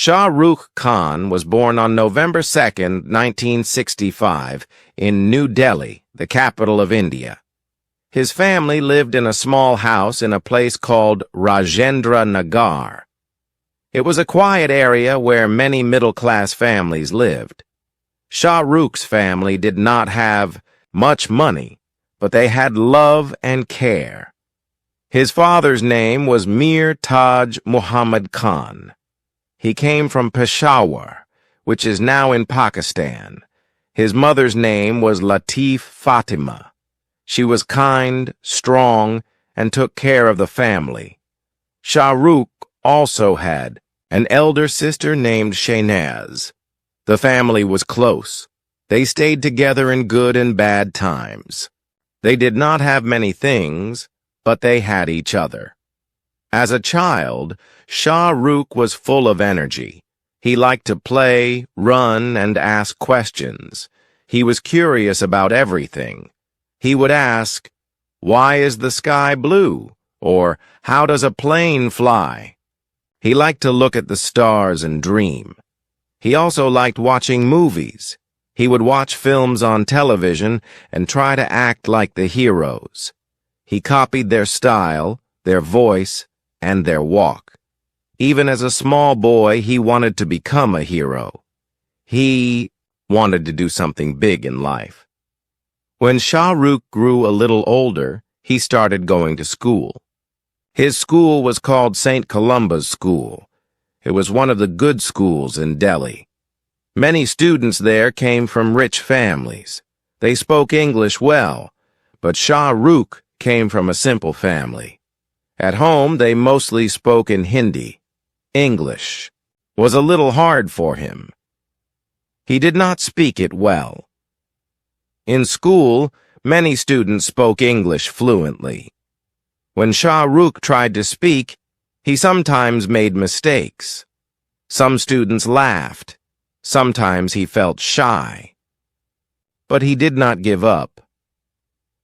Shah Rukh Khan was born on November 2, 1965, in New Delhi, the capital of India. His family lived in a small house in a place called Rajendra Nagar. It was a quiet area where many middle-class families lived. Shah Rukh's family did not have much money, but they had love and care. His father's name was Mir Taj Muhammad Khan. He came from Peshawar, which is now in Pakistan. His mother's name was Latif Fatima. She was kind, strong, and took care of the family. Shah Rukh also had an elder sister named Shahnaz. The family was close. They stayed together in good and bad times. They did not have many things, but they had each other. As a child, Shah Rukh was full of energy. He liked to play, run, and ask questions. He was curious about everything. He would ask, "Why is the sky blue?" or "How does a plane fly?" He liked to look at the stars and dream. He also liked watching movies. He would watch films on television and try to act like the heroes. He copied their style, their voice, and their walk. Even as a small boy, he wanted to become a hero. He wanted to do something big in life. When Shah Rukh grew a little older, he started going to school. His school was called St. Columba's School. It was one of the good schools in Delhi. Many students there came from rich families. They spoke English well, but Shah Rukh came from a simple family. At home, they mostly spoke in Hindi. English was a little hard for him. He did not speak it well. In school, many students spoke English fluently. When Shah Rukh tried to speak, he sometimes made mistakes. Some students laughed. Sometimes he felt shy. But he did not give up.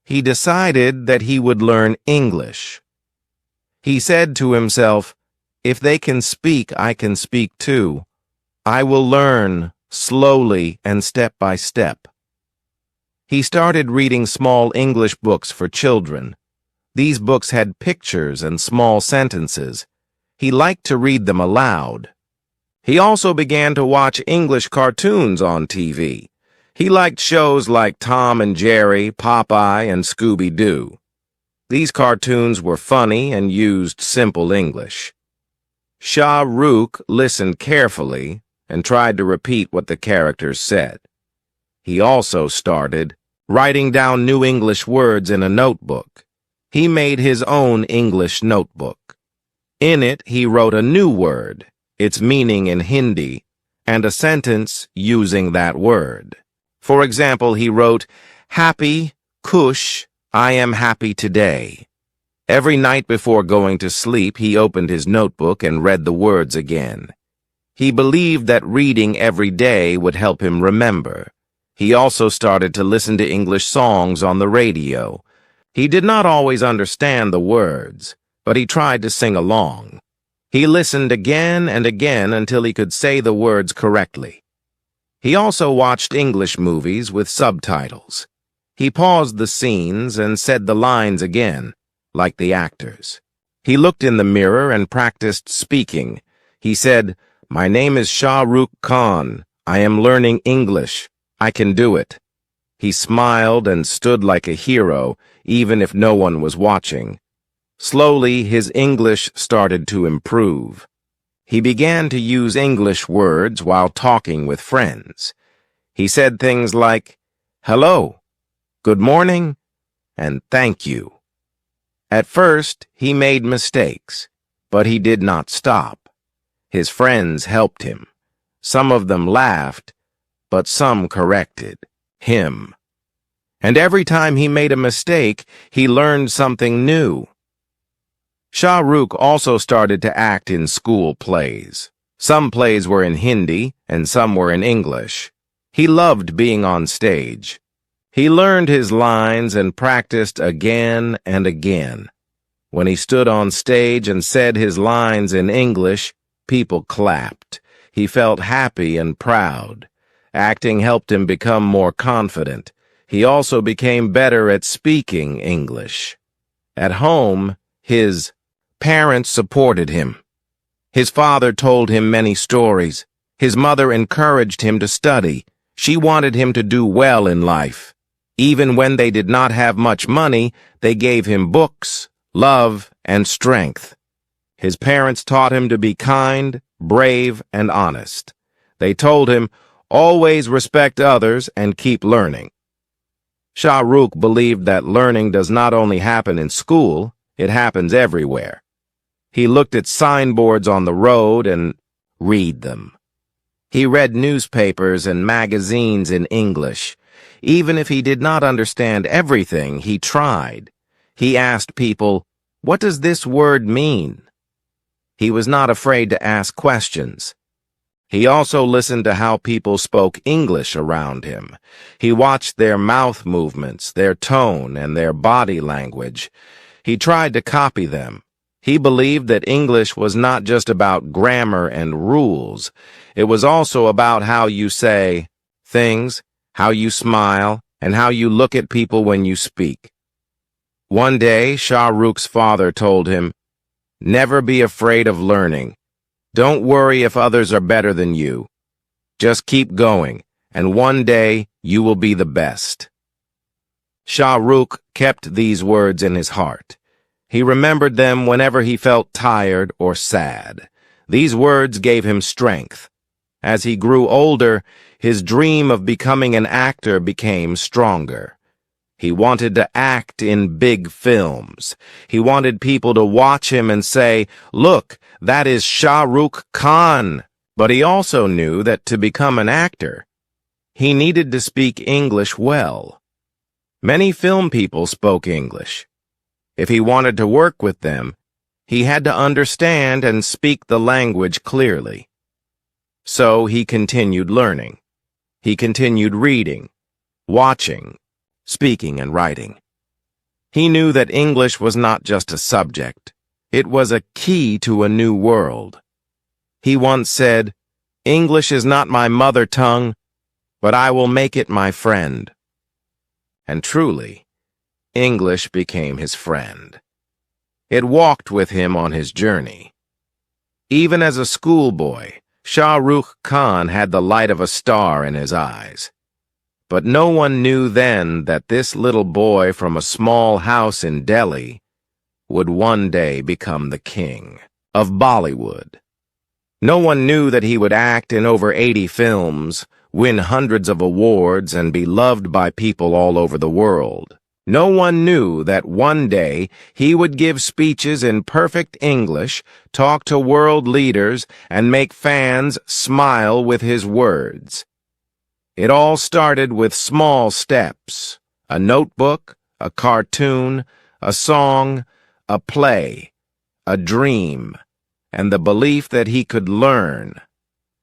He decided that he would learn English. He said to himself, "If they can speak, I can speak too. I will learn slowly and step by step." He started reading small English books for children. These books had pictures and small sentences. He liked to read them aloud. He also began to watch English cartoons on TV. He liked shows like Tom and Jerry, Popeye, and Scooby-Doo. These cartoons were funny and used simple English. Shah Rukh listened carefully and tried to repeat what the characters said. He also started writing down new English words in a notebook. He made his own English notebook. In it, he wrote a new word, its meaning in Hindi, and a sentence using that word. For example, he wrote, "Happy, Kush, I am happy today." Every night before going to sleep, he opened his notebook and read the words again. He believed that reading every day would help him remember. He also started to listen to English songs on the radio. He did not always understand the words, but he tried to sing along. He listened again and again until he could say the words correctly. He also watched English movies with subtitles. He paused the scenes and said the lines again, like the actors. He looked in the mirror and practiced speaking. He said, "My name is Shah Rukh Khan. I am learning English. I can do it." He smiled and stood like a hero, even if no one was watching. Slowly, his English started to improve. He began to use English words while talking with friends. He said things like, "Hello," "Good morning," and "Thank you." At first, he made mistakes, but he did not stop. His friends helped him. Some of them laughed, but some corrected him. And every time he made a mistake, he learned something new. Shah Rukh also started to act in school plays. Some plays were in Hindi, and some were in English. He loved being on stage. He learned his lines and practiced again and again. When he stood on stage and said his lines in English, people clapped. He felt happy and proud. Acting helped him become more confident. He also became better at speaking English. At home, his parents supported him. His father told him many stories. His mother encouraged him to study. She wanted him to do well in life. Even when they did not have much money, they gave him books, love, and strength. His parents taught him to be kind, brave, and honest. They told him, always respect others and keep learning. Shah Rukh believed that learning does not only happen in school, it happens everywhere. He looked at signboards on the road and read them. He read newspapers and magazines in English. Even if he did not understand everything, he tried. He asked people, "What does this word mean?" He was not afraid to ask questions. He also listened to how people spoke English around him. He watched their mouth movements, their tone, and their body language. He tried to copy them. He believed that English was not just about grammar and rules. It was also about how you say things, how you smile, and how you look at people when you speak. One day, Shah Rukh's father told him, "Never be afraid of learning. Don't worry if others are better than you. Just keep going, and one day you will be the best." Shah Rukh kept these words in his heart. He remembered them whenever he felt tired or sad. These words gave him strength. As he grew older, his dream of becoming an actor became stronger. He wanted to act in big films. He wanted people to watch him and say, "Look, that is Shah Rukh Khan." But he also knew that to become an actor, he needed to speak English well. Many film people spoke English. If he wanted to work with them, he had to understand and speak the language clearly. So he continued learning. He continued reading, watching, speaking, and writing. He knew that English was not just a subject. It was a key to a new world. He once said, "English is not my mother tongue, but I will make it my friend." And truly, English became his friend. It walked with him on his journey. Even as a schoolboy, Shah Rukh Khan had the light of a star in his eyes. But no one knew then that this little boy from a small house in Delhi would one day become the king of Bollywood. No one knew that he would act in over 80 films, win hundreds of awards, and be loved by people all over the world. No one knew that one day he would give speeches in perfect English, talk to world leaders, and make fans smile with his words. It all started with small steps: a notebook, a cartoon, a song, a play, a dream, and the belief that he could learn.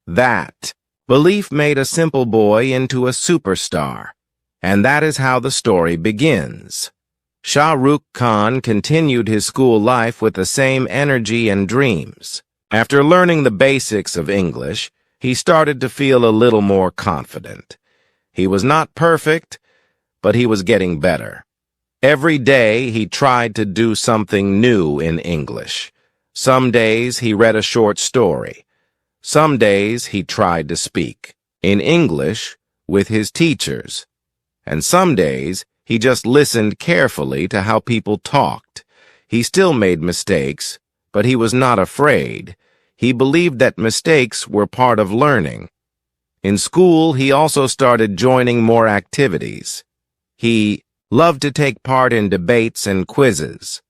That belief made a simple boy into a superstar. And that is how the story begins. Shah Rukh Khan continued his school life with the same energy and dreams. After learning the basics of English, he started to feel a little more confident. He was not perfect, but he was getting better. Every day he tried to do something new in English. Some days he read a short story. Some days he tried to speak in English with his teachers. And some days, he just listened carefully to how people talked. He still made mistakes, but he was not afraid. He believed that mistakes were part of learning. In school, he also started joining more activities. He loved to take part in debates and quizzes.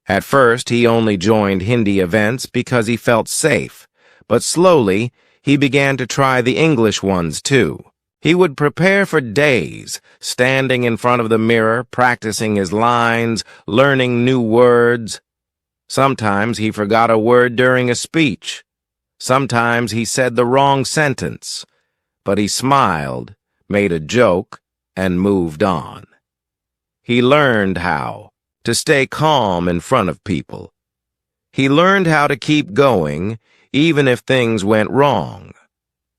At first, he only joined Hindi events because he felt safe, but slowly, he began to try the English ones too. He would prepare for days, standing in front of the mirror, practicing his lines, learning new words. Sometimes he forgot a word during a speech. Sometimes he said the wrong sentence. But he smiled, made a joke, and moved on. He learned how to stay calm in front of people. He learned how to keep going, even if things went wrong.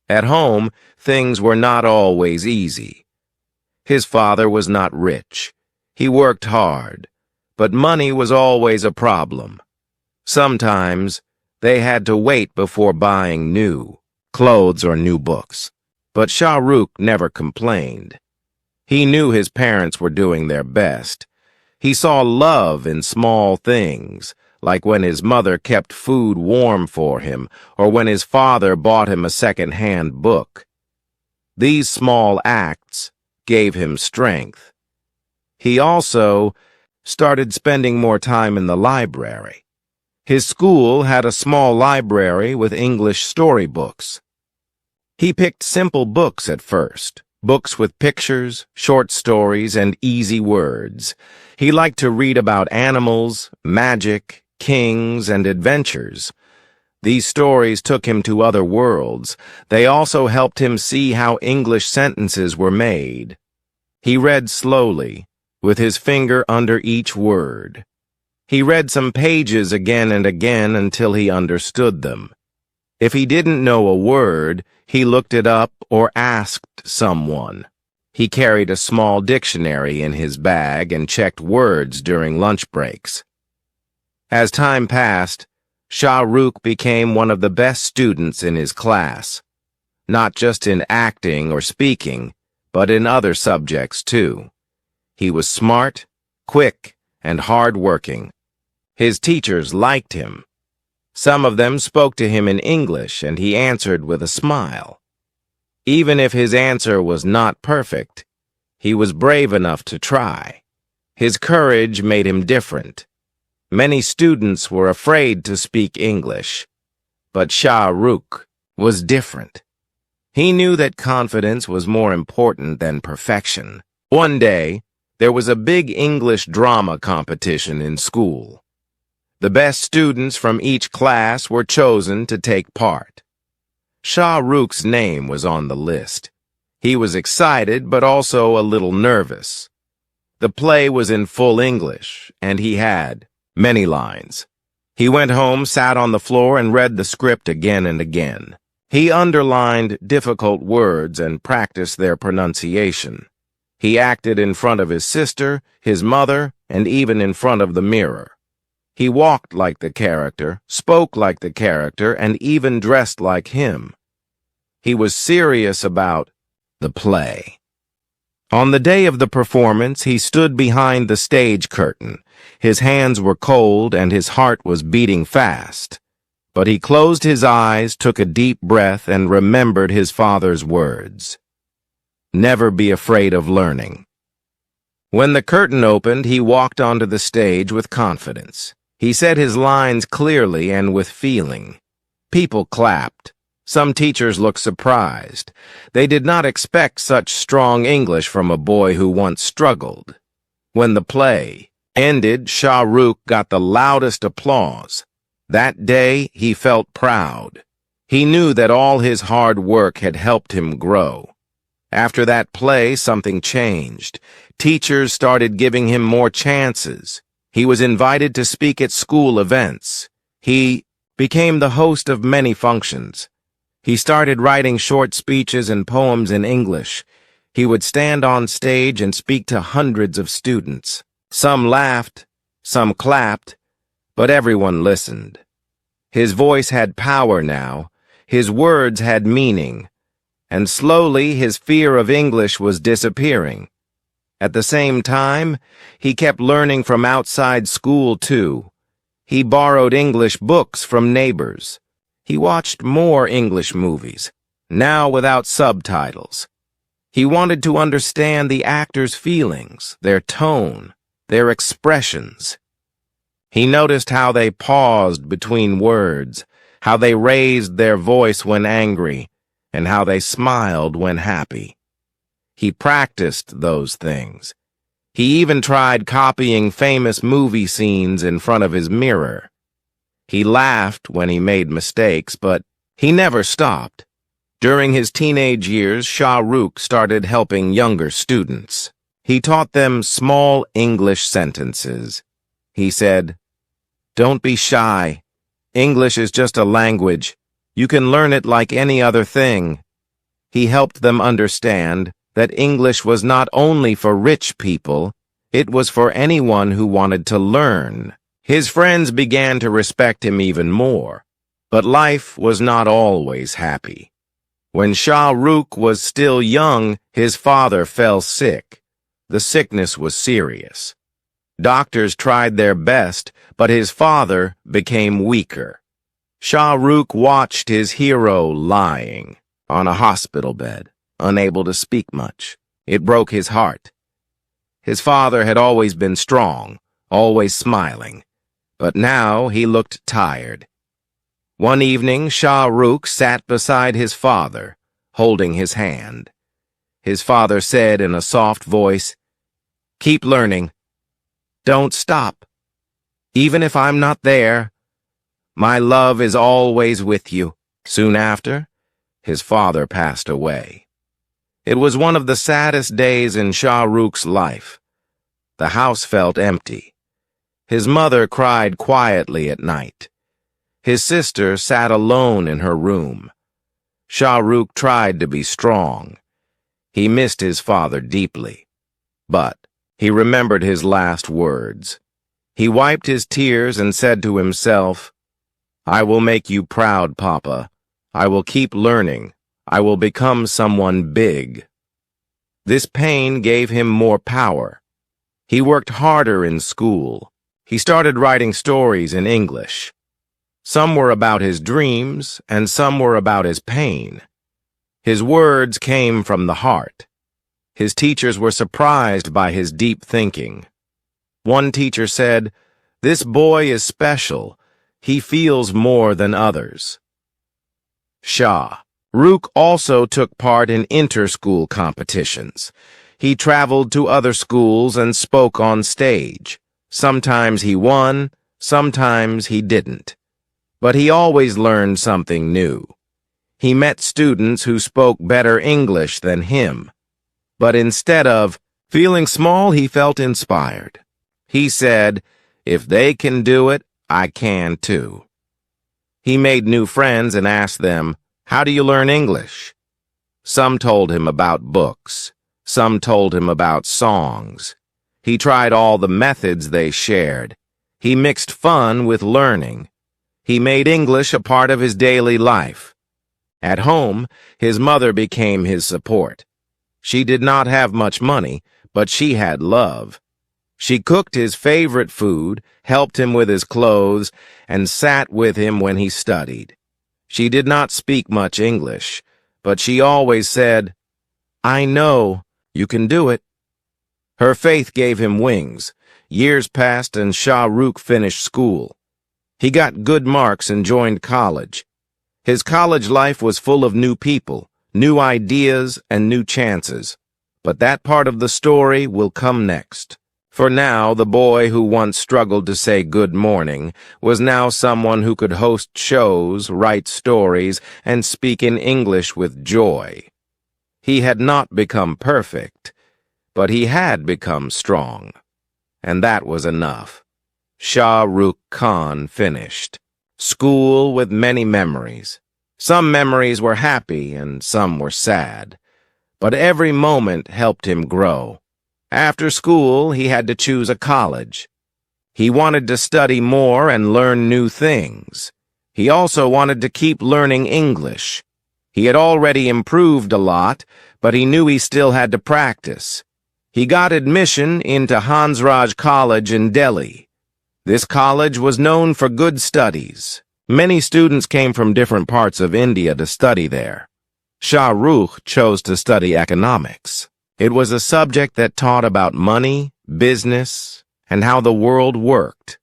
At home, things were not always easy. His father was not rich. He worked hard, but money was always a problem. Sometimes, they had to wait before buying new clothes or new books. But Shah Rukh never complained. He knew his parents were doing their best. He saw love in small things, like when his mother kept food warm for him, or when his father bought him a second-hand book. These small acts gave him strength. He also started spending more time in the library. His school had a small library with English storybooks. He picked simple books at first, books with pictures, short stories, and easy words. He liked to read about animals, magic, kings, and adventures. These stories took him to other worlds. They also helped him see how English sentences were made. He read slowly, with his finger under each word. He read some pages again and again until he understood them. If he didn't know a word, he looked it up or asked someone. He carried a small dictionary in his bag and checked words during lunch breaks. As time passed, Shah Rukh became one of the best students in his class, not just in acting or speaking, but in other subjects too. He was smart, quick, and hard-working. His teachers liked him. Some of them spoke to him in English, and he answered with a smile. Even if his answer was not perfect, he was brave enough to try. His courage made him different. Many students were afraid to speak English, but Shah Rukh was different. He knew that confidence was more important than perfection. One day, there was a big English drama competition in school. The best students from each class were chosen to take part. Shah Rukh's name was on the list. He was excited, but also a little nervous. The play was in full English, and he had many lines. He went home, sat on the floor, and read the script again and again. He underlined difficult words and practiced their pronunciation. He acted in front of his sister, his mother, and even in front of the mirror. He walked like the character, spoke like the character, and even dressed like him. He was serious about the play. On the day of the performance, he stood behind the stage curtain. His hands were cold and his heart was beating fast. But he closed his eyes, took a deep breath, and remembered his father's words. Never be afraid of learning. When the curtain opened, he walked onto the stage with confidence. He said his lines clearly and with feeling. People clapped. Some teachers looked surprised. They did not expect such strong English from a boy who once struggled. When the play ended, Shah Rukh got the loudest applause. That day, he felt proud. He knew that all his hard work had helped him grow. After that play, something changed. Teachers started giving him more chances. He was invited to speak at school events. He became the host of many functions. He started writing short speeches and poems in English. He would stand on stage and speak to hundreds of students. Some laughed, some clapped, but everyone listened. His voice had power now. His words had meaning. And slowly his fear of English was disappearing. At the same time, he kept learning from outside school, too. He borrowed English books from neighbors. He watched more English movies, now without subtitles. He wanted to understand the actors' feelings, their tone, their expressions. He noticed how they paused between words, how they raised their voice when angry, and how they smiled when happy. He practiced those things. He even tried copying famous movie scenes in front of his mirror. He laughed when he made mistakes, but he never stopped. During his teenage years, Shah Rukh started helping younger students. He taught them small English sentences. He said, "Don't be shy. English is just a language. You can learn it like any other thing. He helped them understand that English was not only for rich people, it was for anyone who wanted to learn. His friends began to respect him even more, but life was not always happy. When Shah Rukh was still young, his father fell sick. The sickness was serious. Doctors tried their best, but his father became weaker. Shah Rukh watched his hero lying on a hospital bed, unable to speak much. It broke his heart. His father had always been strong, always smiling, but now he looked tired. One evening, Shah Rukh sat beside his father, holding his hand. His father said in a soft voice, "Keep learning. Don't stop. Even if I'm not there, my love is always with you." Soon after, his father passed away. It was one of the saddest days in Shah Rukh's life. The house felt empty. His mother cried quietly at night. His sister sat alone in her room. Shah Rukh tried to be strong. He missed his father deeply. But he remembered his last words. He wiped his tears and said to himself, "I will make you proud, Papa. I will keep learning. I will become someone big." This pain gave him more power. He worked harder in school. He started writing stories in English. Some were about his dreams, and some were about his pain. His words came from the heart. His teachers were surprised by his deep thinking. One teacher said, "This boy is special. He feels more than others." Shah Rukh also took part in inter-school competitions. He traveled to other schools and spoke on stage. Sometimes he won, sometimes he didn't. But he always learned something new. He met students who spoke better English than him. But instead of feeling small, he felt inspired. He said, "If they can do it, I can too." He made new friends and asked them, "How do you learn English?" Some told him about books. Some told him about songs. He tried all the methods they shared. He mixed fun with learning. He made English a part of his daily life. At home, his mother became his support. She did not have much money, but she had love. She cooked his favorite food, helped him with his clothes, and sat with him when he studied. She did not speak much English, but she always said, "I know, you can do it." Her faith gave him wings. Years passed and Shah Rukh finished school. He got good marks and joined college. His college life was full of new people, new ideas, and new chances. But that part of the story will come next. For now, the boy who once struggled to say good morning was now someone who could host shows, write stories, and speak in English with joy. He had not become perfect, but he had become strong. And that was enough. Shah Rukh Khan finished. School with many memories. Some memories were happy and some were sad. But every moment helped him grow. After school, he had to choose a college. He wanted to study more and learn new things. He also wanted to keep learning English. He had already improved a lot, but he knew he still had to practice. He got admission into Hansraj College in Delhi. This college was known for good studies. Many students came from different parts of India to study there. Shah Rukh chose to study economics. It was a subject that taught about money, business, and how the world worked.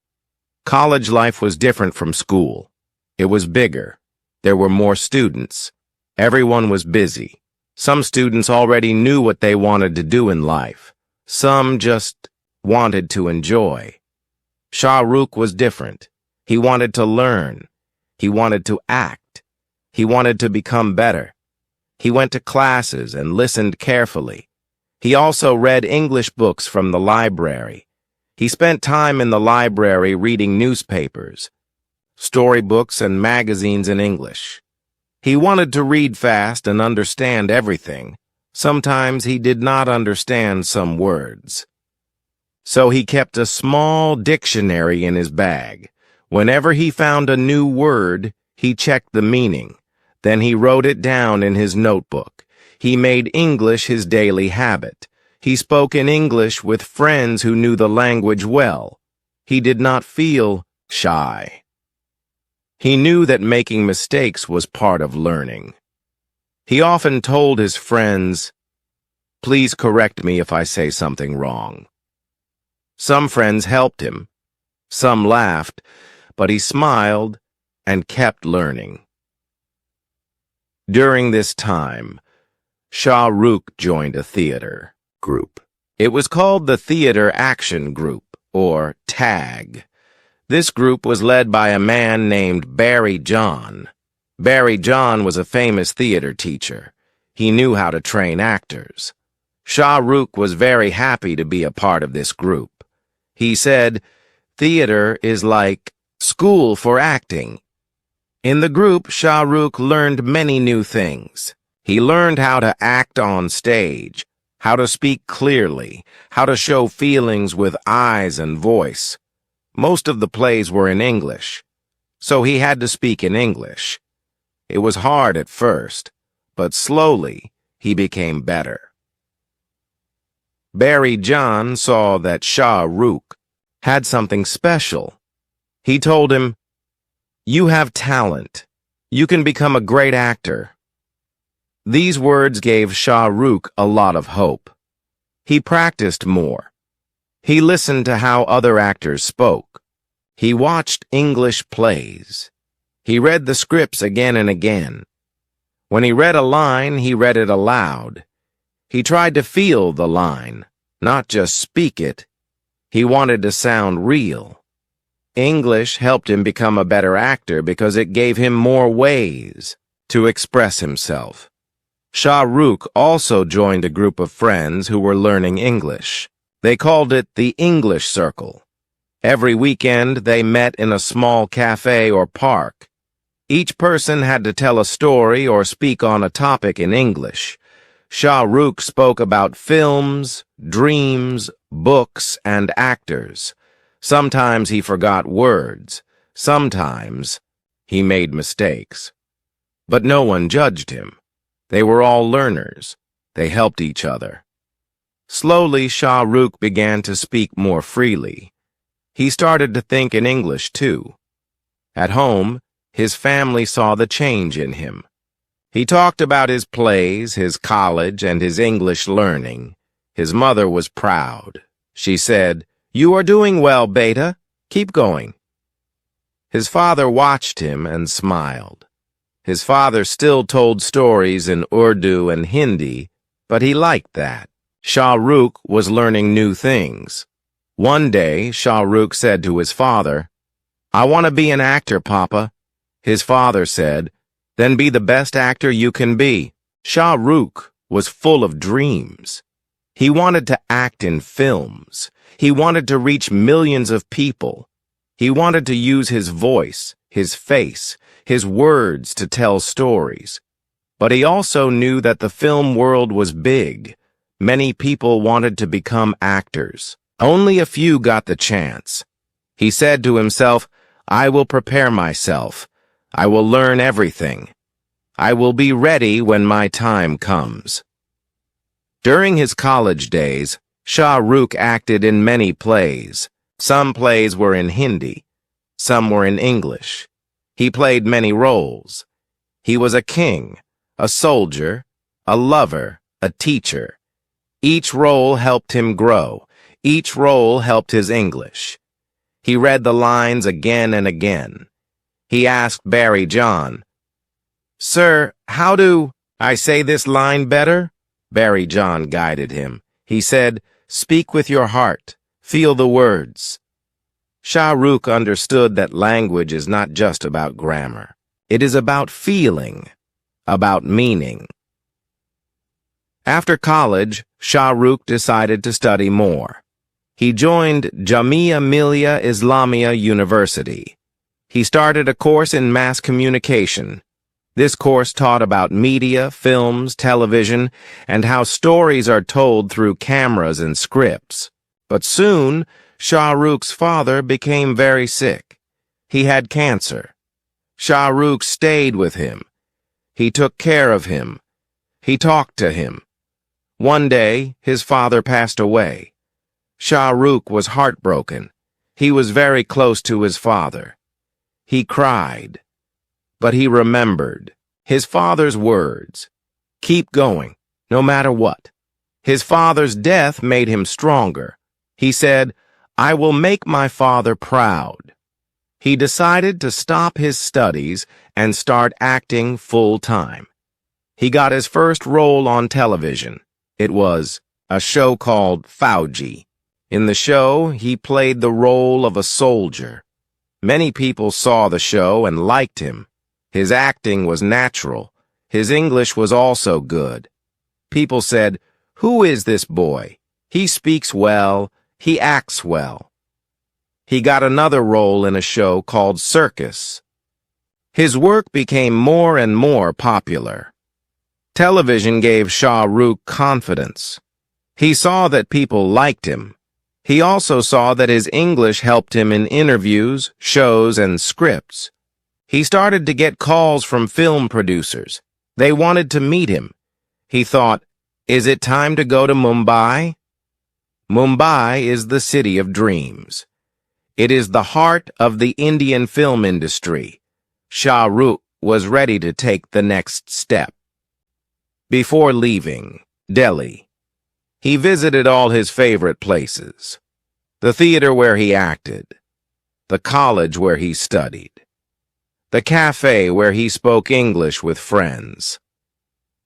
College life was different from school. It was bigger. There were more students. Everyone was busy. Some students already knew what they wanted to do in life. Some just wanted to enjoy. Shah Rukh was different. He wanted to learn. He wanted to act. He wanted to become better. He went to classes and listened carefully. He also read English books from the library. He spent time in the library reading newspapers, storybooks, and magazines in English. He wanted to read fast and understand everything. Sometimes he did not understand some words. So he kept a small dictionary in his bag. Whenever he found a new word, he checked the meaning. Then he wrote it down in his notebook. He made English his daily habit. He spoke in English with friends who knew the language well. He did not feel shy. He knew that making mistakes was part of learning. He often told his friends, "Please correct me if I say something wrong." Some friends helped him. Some laughed, but he smiled and kept learning. During this time, Shah Rukh joined a theater group. It was called the Theater Action Group, or TAG. This group was led by a man named Barry John. Barry John was a famous theater teacher. He knew how to train actors. Shah Rukh was very happy to be a part of this group. He said, "Theater is like school for acting." In the group, Shah Rukh learned many new things. He learned how to act on stage, how to speak clearly, how to show feelings with eyes and voice. Most of the plays were in English, so he had to speak in English. It was hard at first, but slowly he became better. Barry John saw that Shah Rukh had something special. He told him, "You have talent. You can become a great actor." These words gave Shah Rukh a lot of hope. He practiced more. He listened to how other actors spoke. He watched English plays. He read the scripts again and again. When he read a line, he read it aloud. He tried to feel the line, not just speak it. He wanted to sound real. English helped him become a better actor because it gave him more ways to express himself. Shah Rukh also joined a group of friends who were learning English. They called it the English Circle. Every weekend, they met in a small cafe or park. Each person had to tell a story or speak on a topic in English. Shah Rukh spoke about films, dreams, books, and actors. Sometimes he forgot words. Sometimes he made mistakes. But no one judged him. They were all learners. They helped each other. Slowly, Shah Rukh began to speak more freely. He started to think in English, too. At home, his family saw the change in him. He talked about his plays, his college, and his English learning. His mother was proud. She said, "You are doing well, beta. Keep going." His father watched him and smiled. His father still told stories in Urdu and Hindi, but he liked that. Shah Rukh was learning new things. One day, Shah Rukh said to his father, "I want to be an actor, Papa." His father said, "Then be the best actor you can be." Shah Rukh was full of dreams. He wanted to act in films. He wanted to reach millions of people. He wanted to use his voice, his face, his words to tell stories. But he also knew that the film world was big. Many people wanted to become actors. Only a few got the chance. He said to himself, "I will prepare myself. I will learn everything. I will be ready when my time comes." During his college days, Shah Rukh acted in many plays. Some plays were in Hindi. Some were in English. He played many roles. He was a king, a soldier, a lover, a teacher. Each role helped him grow. Each role helped his English. He read the lines again and again. He asked Barry John, "Sir, how do I say this line better?" Barry John guided him. He said, "Speak with your heart. Feel the words." Shah Rukh understood that language is not just about grammar. It is about feeling, about meaning. After college, Shah Rukh decided to study more. He joined Jamia Millia Islamia University. He started a course in mass communication. This course taught about media, films, television, and how stories are told through cameras and scripts. But soon, Shah Rukh's father became very sick. He had cancer. Shah Rukh stayed with him. He took care of him. He talked to him. One day, his father passed away. Shah Rukh was heartbroken. He was very close to his father. He cried. But he remembered his father's words. Keep going, no matter what. His father's death made him stronger. He said, I will make my father proud. He decided to stop his studies and start acting full-time. He got his first role on television. It was a show called Fauji. In the show, he played the role of a soldier. Many people saw the show and liked him. His acting was natural. His English was also good. People said, "Who is this boy? He speaks well. He acts well." He got another role in a show called Circus. His work became more and more popular. Television gave Shah Rukh confidence. He saw that people liked him. He also saw that his English helped him in interviews, shows, and scripts. He started to get calls from film producers. They wanted to meet him. He thought, is it time to go to Mumbai? Mumbai is the city of dreams. It is the heart of the Indian film industry. Shah Rukh was ready to take the next step. Before leaving Delhi, he visited all his favorite places: the theater where he acted, the college where he studied, the cafe where he spoke English with friends.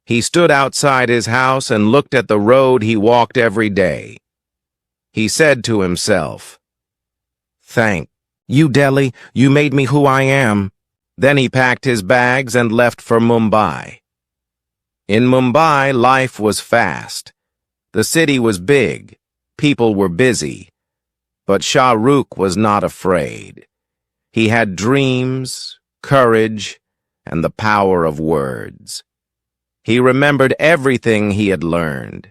He stood outside his house and looked at the road he walked every day. He said to himself, "Thank you, Delhi, you made me who I am." Then he packed his bags and left for Mumbai. In Mumbai, life was fast. The city was big. People were busy. But Shah Rukh was not afraid. He had dreams, courage, and the power of words. He remembered everything he had learned.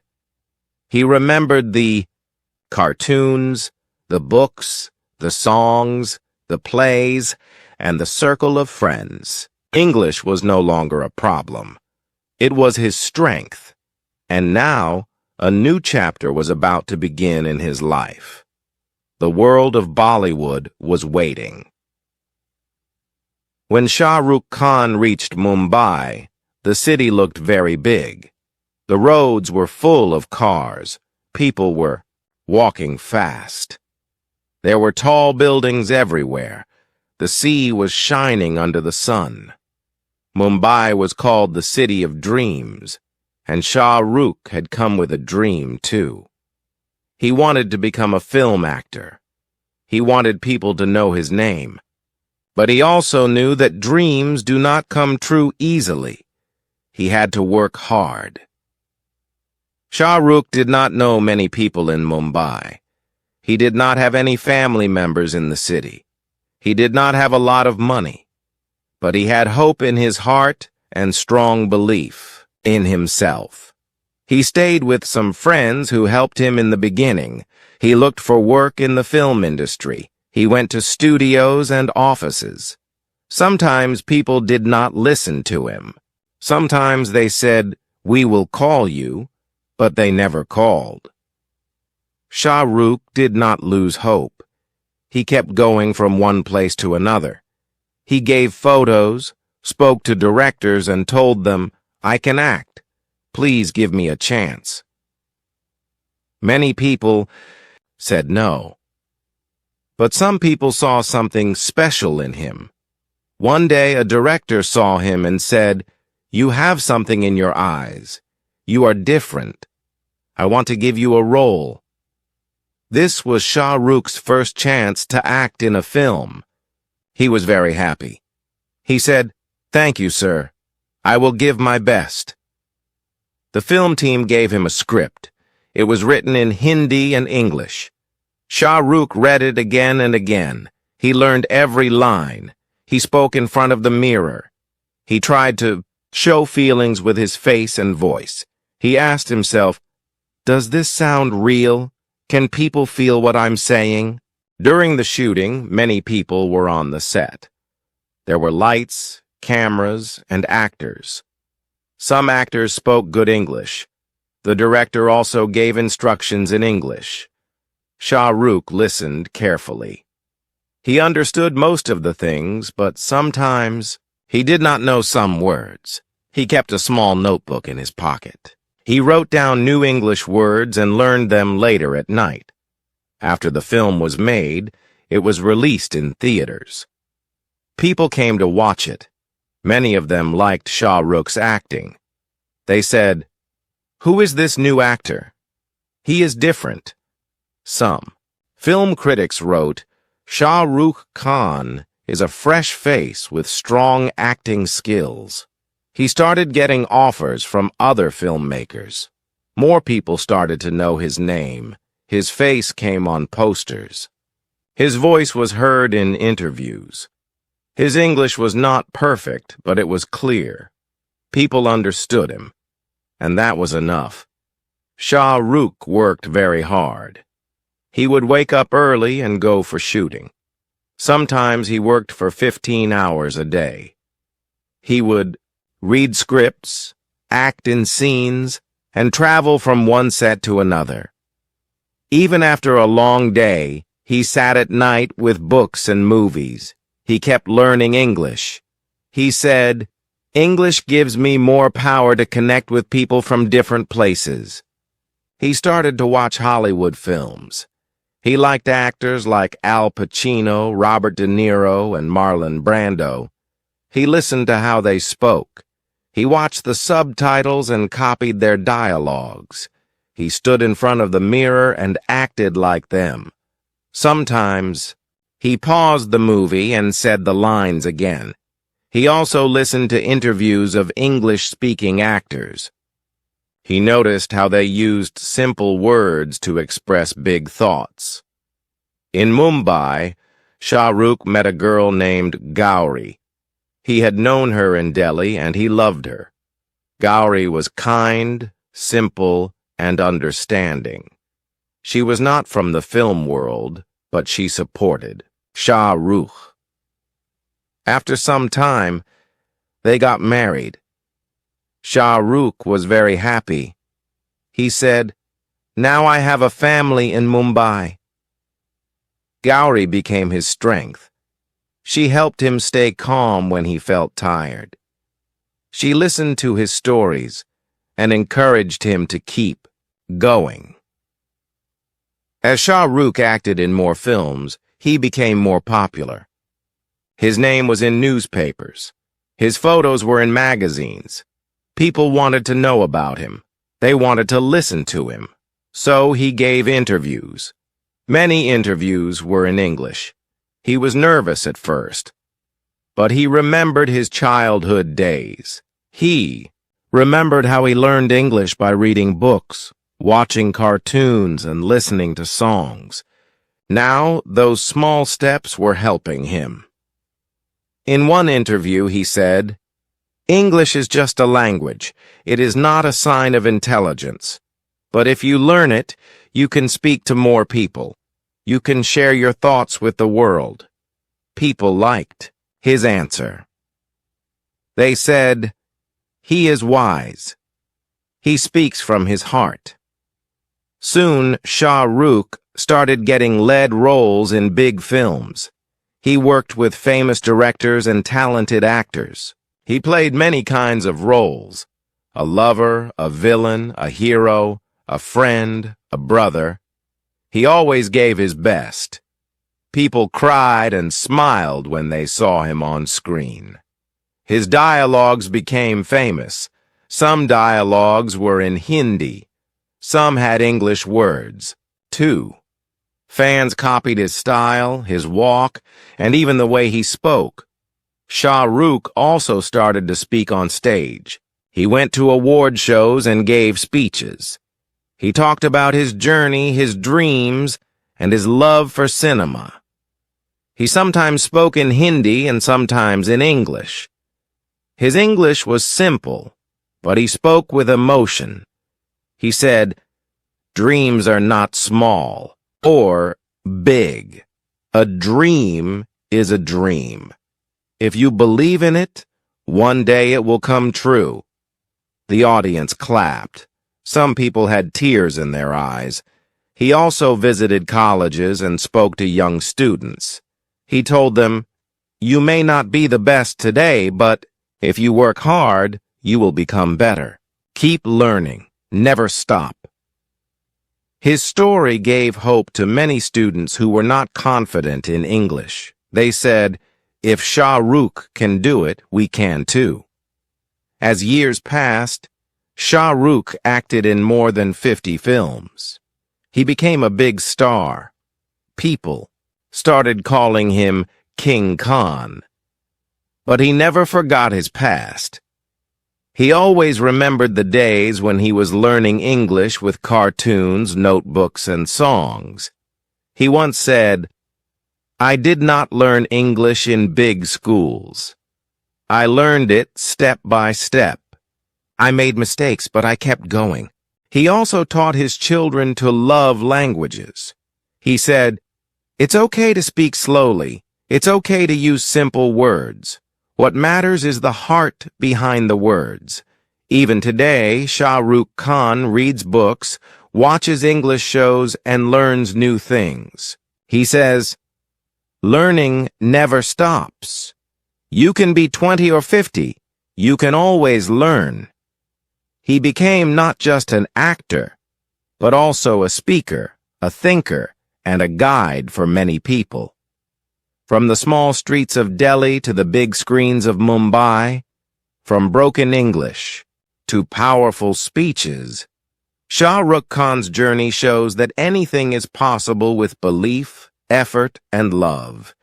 He remembered the cartoons, the books, the songs, the plays, and the circle of friends. English was no longer a problem. It was his strength. And now, a new chapter was about to begin in his life. The world of Bollywood was waiting. When Shah Rukh Khan reached Mumbai, the city looked very big. The roads were full of cars. People were walking fast. There were tall buildings everywhere. The sea was shining under the sun. Mumbai was called the city of dreams, and Shah Rukh had come with a dream, too. He wanted to become a film actor. He wanted people to know his name. But he also knew that dreams do not come true easily. He had to work hard. Shah Rukh did not know many people in Mumbai. He did not have any family members in the city. He did not have a lot of money. But he had hope in his heart and strong belief in himself. He stayed with some friends who helped him in the beginning. He looked for work in the film industry. He went to studios and offices. Sometimes people did not listen to him. Sometimes they said, "We will call you," but they never called. Shah Rukh did not lose hope. He kept going from one place to another. He gave photos, spoke to directors, and told them, "I can act. Please give me a chance." Many people said no. But some people saw something special in him. One day a director saw him and said, "You have something in your eyes. You are different. I want to give you a role." This was Shah Rukh's first chance to act in a film. He was very happy. He said, "Thank you, sir. I will give my best." The film team gave him a script. It was written in Hindi and English. Shah Rukh read it again and again. He learned every line. He spoke in front of the mirror. He tried to show feelings with his face and voice. He asked himself, "Does this sound real? Can people feel what I'm saying?" During the shooting, many people were on the set. There were lights, cameras, and actors. Some actors spoke good English. The director also gave instructions in English. Shah Rukh listened carefully. He understood most of the things, but sometimes he did not know some words. He kept a small notebook in his pocket. He wrote down new English words and learned them later at night. After the film was made, it was released in theaters. People came to watch it. Many of them liked Shah Rukh's acting. They said, "Who is this new actor? He is different." Some film critics wrote, "Shah Rukh Khan is a fresh face with strong acting skills." He started getting offers from other filmmakers. More people started to know his name. His face came on posters. His voice was heard in interviews. His English was not perfect, but it was clear. People understood him, and that was enough. Shah Rukh worked very hard. He would wake up early and go for shooting. Sometimes he worked for 15 hours a day. He would read scripts, act in scenes, and travel from one set to another. Even after a long day, he sat at night with books and movies. He kept learning English. He said, "English gives me more power to connect with people from different places." He started to watch Hollywood films. He liked actors like Al Pacino, Robert De Niro, and Marlon Brando. He listened to how they spoke. He watched the subtitles and copied their dialogues. He stood in front of the mirror and acted like them. Sometimes, he paused the movie and said the lines again. He also listened to interviews of English-speaking actors. He noticed how they used simple words to express big thoughts. In Mumbai, Shah Rukh met a girl named Gauri. He had known her in Delhi and he loved her. Gauri was kind, simple, and understanding. She was not from the film world, but she supported Shah Rukh. After some time, they got married. Shah Rukh was very happy. He said, "Now I have a family in Mumbai." Gauri became his strength. She helped him stay calm when he felt tired. She listened to his stories and encouraged him to keep going. As Shah Rukh acted in more films, he became more popular. His name was in newspapers. His photos were in magazines. People wanted to know about him. They wanted to listen to him. So he gave interviews. Many interviews were in English. He was nervous at first, but he remembered his childhood days. He remembered how he learned English by reading books, watching cartoons, and listening to songs. Now, those small steps were helping him. In one interview, he said, "English is just a language. It is not a sign of intelligence. But if you learn it, you can speak to more people. You can share your thoughts with the world." People liked his answer. They said, "He is wise. He speaks from his heart." Soon, Shah Rukh started getting lead roles in big films. He worked with famous directors and talented actors. He played many kinds of roles: a lover, a villain, a hero, a friend, a brother. He always gave his best. People cried and smiled when they saw him on screen. His dialogues became famous. Some dialogues were in Hindi. Some had English words, too. Fans copied his style, his walk, and even the way he spoke. Shah Rukh also started to speak on stage. He went to award shows and gave speeches. He talked about his journey, his dreams, and his love for cinema. He sometimes spoke in Hindi and sometimes in English. His English was simple, but he spoke with emotion. He said, "Dreams are not small or big. A dream is a dream. If you believe in it, one day it will come true." The audience clapped. Some people had tears in their eyes. He also visited colleges and spoke to young students. He told them, "You may not be the best today, but if you work hard, you will become better. Keep learning. Never stop." His story gave hope to many students who were not confident in English. They said, "If Shah Rukh can do it, we can too." As years passed, Shah Rukh acted in more than 50 films. He became a big star. People started calling him King Khan. But he never forgot his past. He always remembered the days when he was learning English with cartoons, notebooks, and songs. He once said, "I did not learn English in big schools. I learned it step by step. I made mistakes, but I kept going." He also taught his children to love languages. He said, "It's okay to speak slowly. It's okay to use simple words. What matters is the heart behind the words." Even today, Shah Rukh Khan reads books, watches English shows, and learns new things. He says, "Learning never stops. You can be 20 or 50. You can always learn." He became not just an actor, but also a speaker, a thinker, and a guide for many people. From the small streets of Delhi to the big screens of Mumbai, from broken English to powerful speeches, Shah Rukh Khan's journey shows that anything is possible with belief, effort, and love.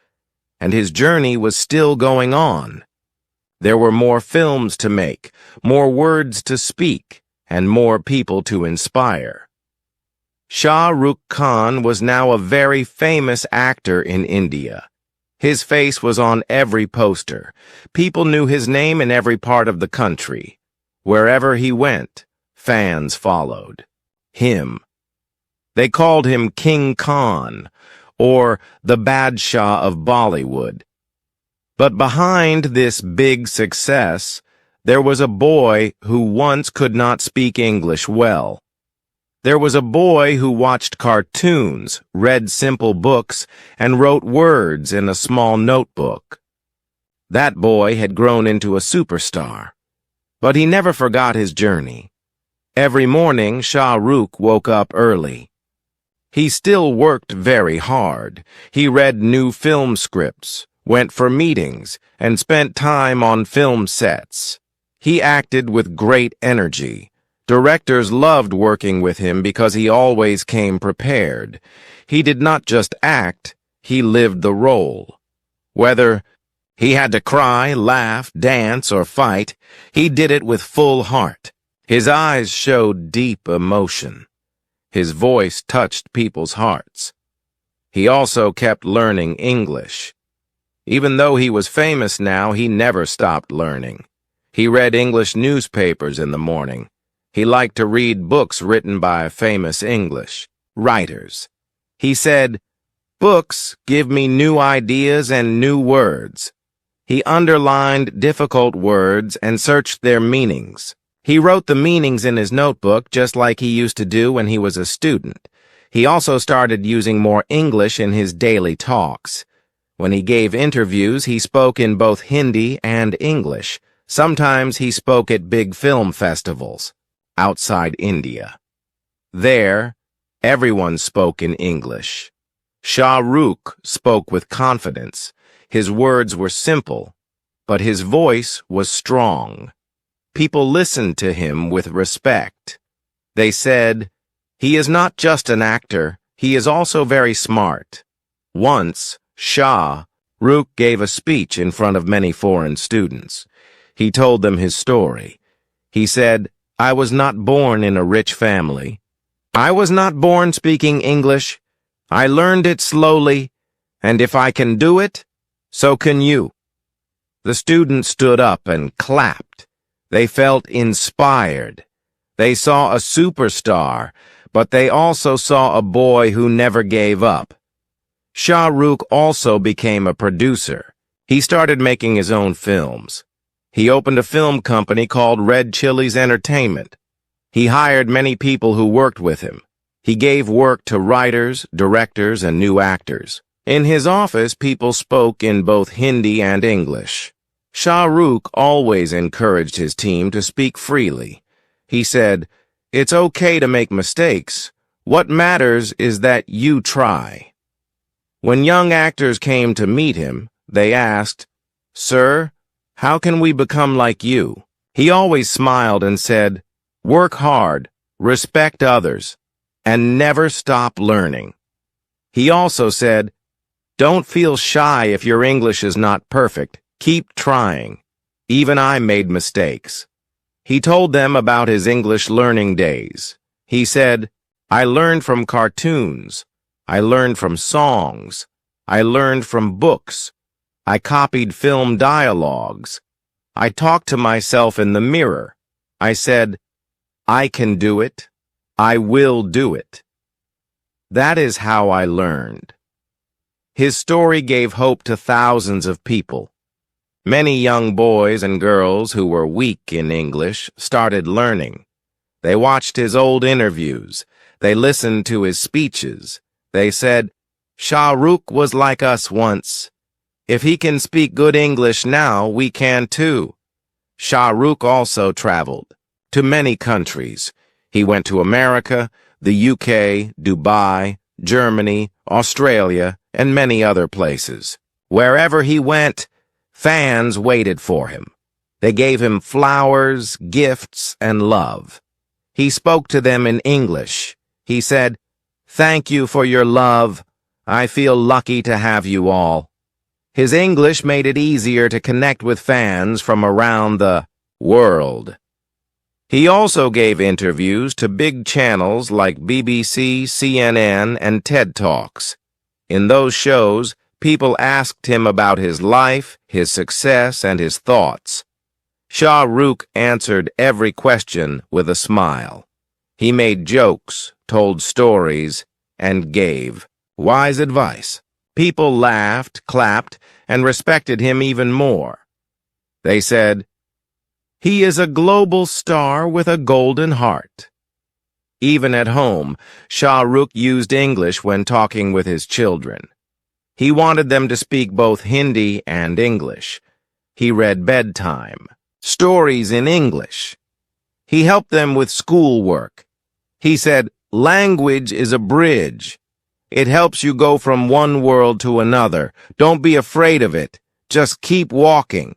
And his journey was still going on. There were more films to make, more words to speak, and more people to inspire. Shah Rukh Khan was now a very famous actor in India. His face was on every poster. People knew his name in every part of the country. Wherever he went, fans followed him. They called him King Khan, or the Badshah of Bollywood. But behind this big success, there was a boy who once could not speak English well. There was a boy who watched cartoons, read simple books, and wrote words in a small notebook. That boy had grown into a superstar. But he never forgot his journey. Every morning, Shah Rukh woke up early. He still worked very hard. He read new film scripts, went for meetings, and spent time on film sets. He acted with great energy. Directors loved working with him because he always came prepared. He did not just act, he lived the role. Whether he had to cry, laugh, dance, or fight, he did it with full heart. His eyes showed deep emotion. His voice touched people's hearts. He also kept learning English. Even though he was famous now, he never stopped learning. He read English newspapers in the morning. He liked to read books written by famous English writers. He said, "Books give me new ideas and new words." He underlined difficult words and searched their meanings. He wrote the meanings in his notebook just like he used to do when he was a student. He also started using more English in his daily talks. When he gave interviews, he spoke in both Hindi and English. Sometimes he spoke at big film festivals outside India. There, everyone spoke in English. Shah Rukh spoke with confidence. His words were simple, but his voice was strong. People listened to him with respect. They said, "He is not just an actor, he is also very smart." Once, Shah Rukh gave a speech in front of many foreign students. He told them his story. He said, "I was not born in a rich family. I was not born speaking English. I learned it slowly, and if I can do it, so can you." The students stood up and clapped. They felt inspired. They saw a superstar, but they also saw a boy who never gave up. Shah Rukh also became a producer. He started making his own films. He opened a film company called Red Chillies Entertainment. He hired many people who worked with him. He gave work to writers, directors, and new actors. In his office, people spoke in both Hindi and English. Shah Rukh always encouraged his team to speak freely. He said, "It's okay to make mistakes. What matters is that you try." When young actors came to meet him, they asked, "Sir, how can we become like you?" He always smiled and said, "Work hard, respect others, and never stop learning." He also said, "Don't feel shy if your English is not perfect. Keep trying. Even I made mistakes." He told them about his English learning days. He said, "I learned from cartoons. I learned from songs. I learned from books. I copied film dialogues. I talked to myself in the mirror. I said, I can do it. I will do it." That is how I learned. His story gave hope to thousands of people. Many young boys and girls who were weak in English started learning. They watched his old interviews. They listened to his speeches. They said, "Shah Rukh was like us once. If he can speak good English now, we can too." Shah Rukh also traveled to many countries. He went to America, the UK, Dubai, Germany, Australia, and many other places. Wherever he went, fans waited for him. They gave him flowers, gifts, and love. He spoke to them in English. He said, "Thank you for your love. I feel lucky to have you all." His English made it easier to connect with fans from around the world. He also gave interviews to big channels like BBC, CNN, and TED Talks. In those shows, people asked him about his life, his success, and his thoughts. Shah Rukh answered every question with a smile. He made jokes, told stories, and gave wise advice. People laughed, clapped, and respected him even more. They said, "He is a global star with a golden heart." Even at home, Shah Rukh used English when talking with his children. He wanted them to speak both Hindi and English. He read bedtime stories in English. He helped them with schoolwork. He said, "Language is a bridge. It helps you go from one world to another. Don't be afraid of it. Just keep walking."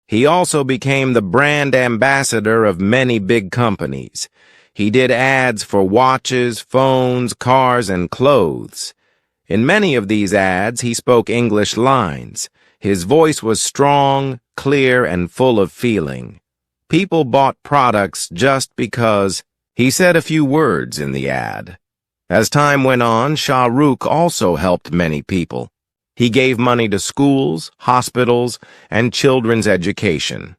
He also became the brand ambassador of many big companies. He did ads for watches, phones, cars, and clothes. In many of these ads, he spoke English lines. His voice was strong, clear, and full of feeling. People bought products just because he said a few words in the ad. As time went on, Shah Rukh also helped many people. He gave money to schools, hospitals, and children's education.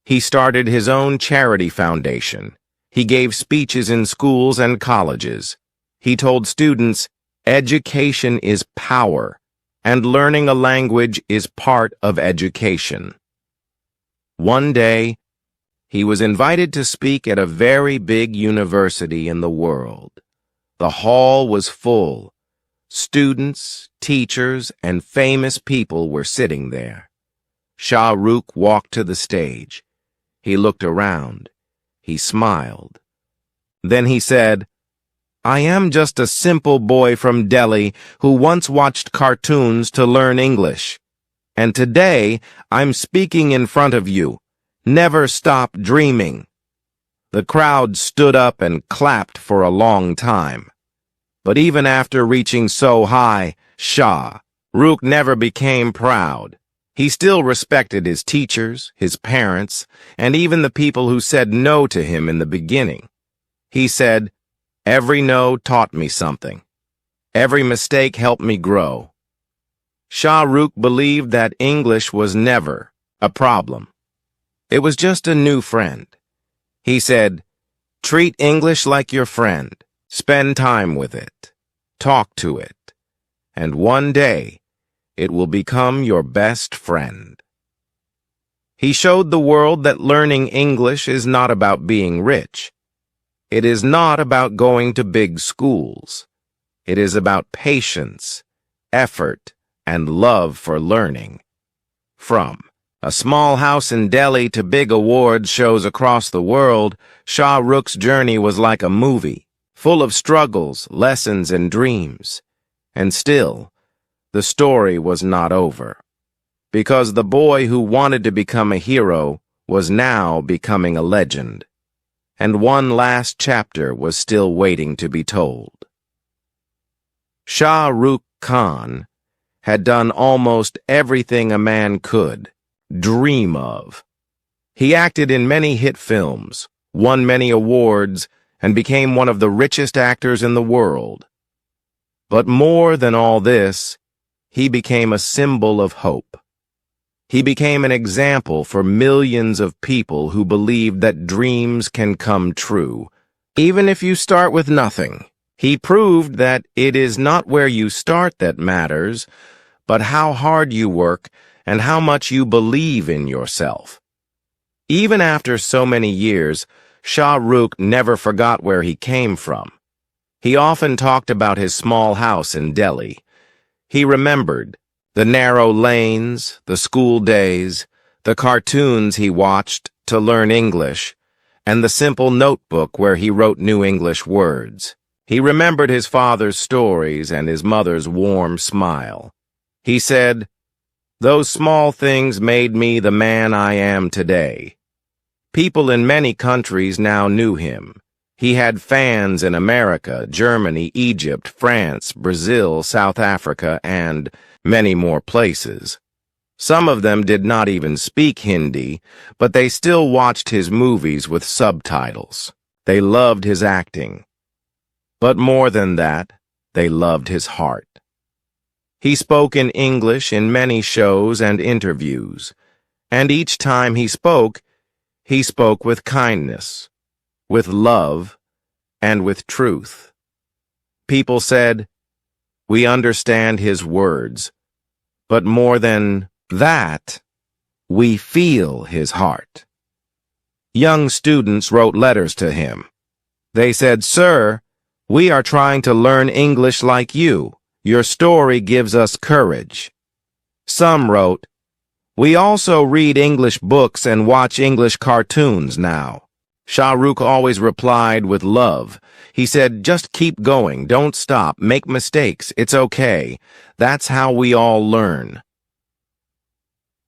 He started his own charity foundation. He gave speeches in schools and colleges. He told students, "Education is power, and learning a language is part of education." One day, he was invited to speak at a very big university in the world. The hall was full. Students, teachers, and famous people were sitting there. Shah Rukh walked to the stage. He looked around. He smiled. Then he said, "I am just a simple boy from Delhi who once watched cartoons to learn English. And today, I'm speaking in front of you. Never stop dreaming." The crowd stood up and clapped for a long time. But even after reaching so high, Shah Rukh never became proud. He still respected his teachers, his parents, and even the people who said no to him in the beginning. He said, "Every no taught me something. Every mistake helped me grow." Shah Rukh believed that English was never a problem. It was just a new friend. He said, "Treat English like your friend. Spend time with it. Talk to it. And one day, it will become your best friend." He showed the world that learning English is not about being rich. It is not about going to big schools. It is about patience, effort, and love for learning. From a small house in Delhi to big awards shows across the world, Shah Rukh's journey was like a movie, full of struggles, lessons, and dreams. And still, the story was not over. Because the boy who wanted to become a hero was now becoming a legend. And one last chapter was still waiting to be told. Shah Rukh Khan had done almost everything a man could dream of. He acted in many hit films, won many awards, and became one of the richest actors in the world. But more than all this, he became a symbol of hope. He became an example for millions of people who believed that dreams can come true, even if you start with nothing. He proved that it is not where you start that matters, but how hard you work and how much you believe in yourself. Even after so many years, Shah Rukh never forgot where he came from. He often talked about his small house in Delhi. He remembered the narrow lanes, the school days, the cartoons he watched to learn English, and the simple notebook where he wrote new English words. He remembered his father's stories and his mother's warm smile. He said, "Those small things made me the man I am today." People in many countries now knew him. He had fans in America, Germany, Egypt, France, Brazil, South Africa, and many more places. Some of them did not even speak Hindi, but they still watched his movies with subtitles. They loved his acting. But more than that, they loved his heart. He spoke in English in many shows and interviews, and each time he spoke with kindness, with love, and with truth. People said, "We understand his words, but more than that, we feel his heart." Young students wrote letters to him. They said, "Sir, we are trying to learn English like you. Your story gives us courage." Some wrote, "We also read English books and watch English cartoons now." Shah Rukh always replied with love. He said, "Just keep going, don't stop, make mistakes, it's okay. That's how we all learn."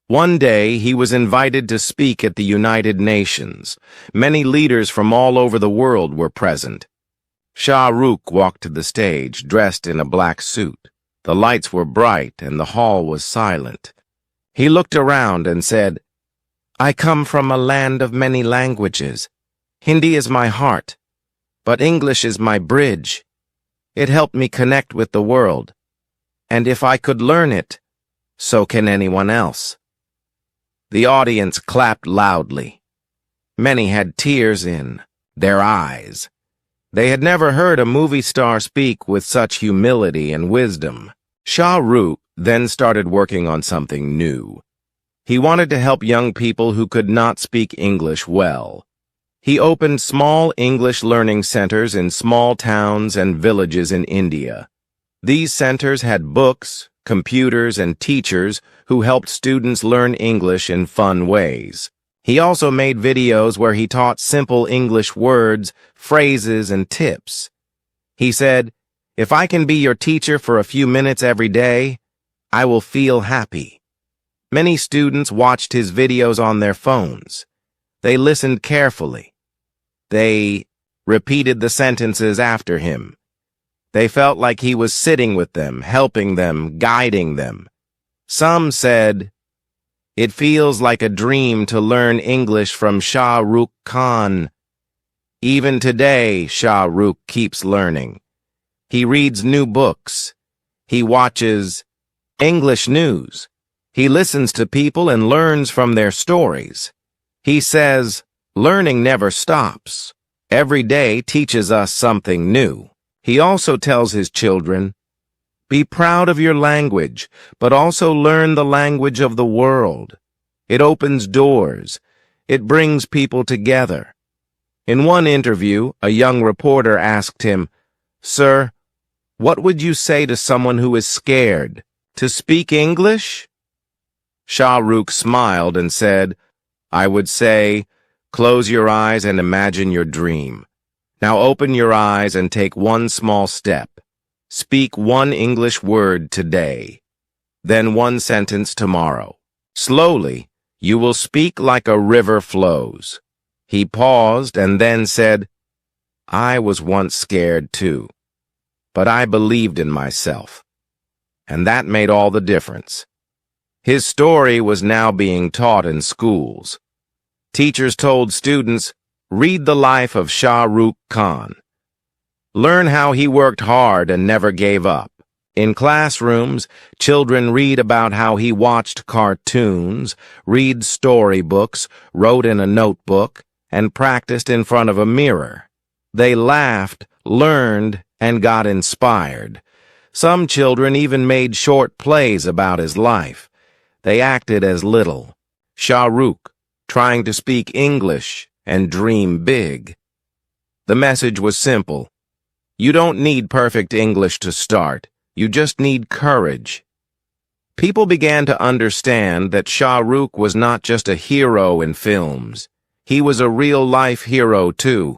One day, he was invited to speak at the United Nations. Many leaders from all over the world were present. Shah Rukh walked to the stage, dressed in a black suit. The lights were bright and the hall was silent. He looked around and said, "I come from a land of many languages. Hindi is my heart, but English is my bridge. It helped me connect with the world. And if I could learn it, so can anyone else." The audience clapped loudly. Many had tears in their eyes. They had never heard a movie star speak with such humility and wisdom. Shah Rukh then started working on something new. He wanted to help young people who could not speak English well. He opened small English learning centers in small towns and villages in India. These centers had books, computers, and teachers who helped students learn English in fun ways. He also made videos where he taught simple English words, phrases, and tips. He said, "If I can be your teacher for a few minutes every day, I will feel happy." Many students watched his videos on their phones. They listened carefully. They repeated the sentences after him. They felt like he was sitting with them, helping them, guiding them. Some said, "It feels like a dream to learn English from Shah Rukh Khan." Even today, Shah Rukh keeps learning. He reads new books. He watches English news. He listens to people and learns from their stories. He says, learning never stops. Every day teaches us something new. He also tells his children, be proud of your language, but also learn the language of the world. It opens doors. It brings people together. In one interview, a young reporter asked him, Sir, what would you say to someone who is scared? To speak English? Shah Rukh smiled and said, I would say, close your eyes and imagine your dream. Now open your eyes and take one small step. Speak one English word today, then one sentence tomorrow. Slowly, you will speak like a river flows. He paused and then said, I was once scared too, but I believed in myself, and that made all the difference. His story was now being taught in schools. Teachers told students, read the life of Shah Rukh Khan. Learn how he worked hard and never gave up. In classrooms, children read about how he watched cartoons, read storybooks, wrote in a notebook, and practiced in front of a mirror. They laughed, learned, and got inspired. Some children even made short plays about his life. They acted as little. Shah Rukh, trying to speak English and dream big. The message was simple. You don't need perfect English to start. You just need courage. People began to understand that Shah Rukh was not just a hero in films. He was a real-life hero, too.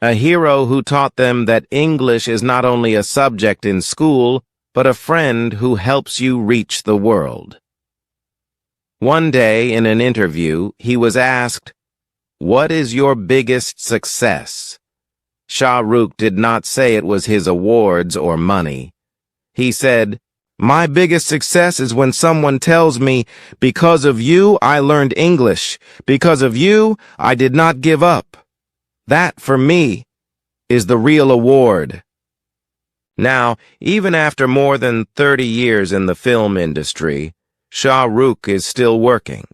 A hero who taught them that English is not only a subject in school, but a friend who helps you reach the world. One day, in an interview, he was asked, what is your biggest success? Shah Rukh did not say it was his awards or money. He said, my biggest success is when someone tells me, because of you, I learned English. Because of you, I did not give up. That, for me, is the real award. Now, even after more than 30 years in the film industry, Shah Rukh is still working.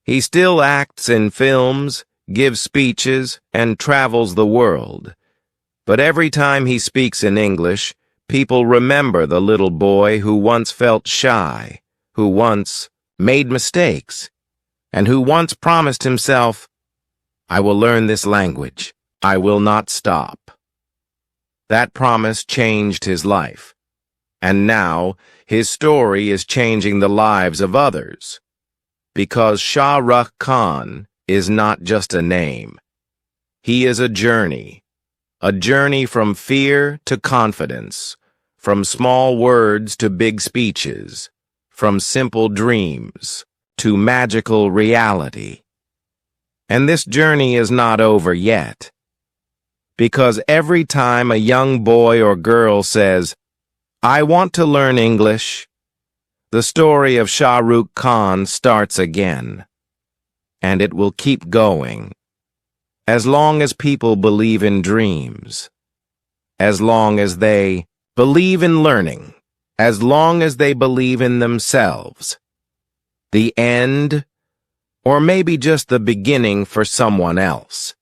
He still acts in films, gives speeches, and travels the world. But every time he speaks in English, people remember the little boy who once felt shy, who once made mistakes, and who once promised himself, I will learn this language. I will not stop. That promise changed his life, and now his story is changing the lives of others, because Shah Rukh Khan is not just a name. He is a journey from fear to confidence, from small words to big speeches, from simple dreams to magical reality. And this journey is not over yet, because every time a young boy or girl says, I want to learn English, the story of Shah Rukh Khan starts again, and it will keep going. As long as people believe in dreams, as long as they believe in learning, as long as they believe in themselves. The end, or maybe just the beginning for someone else.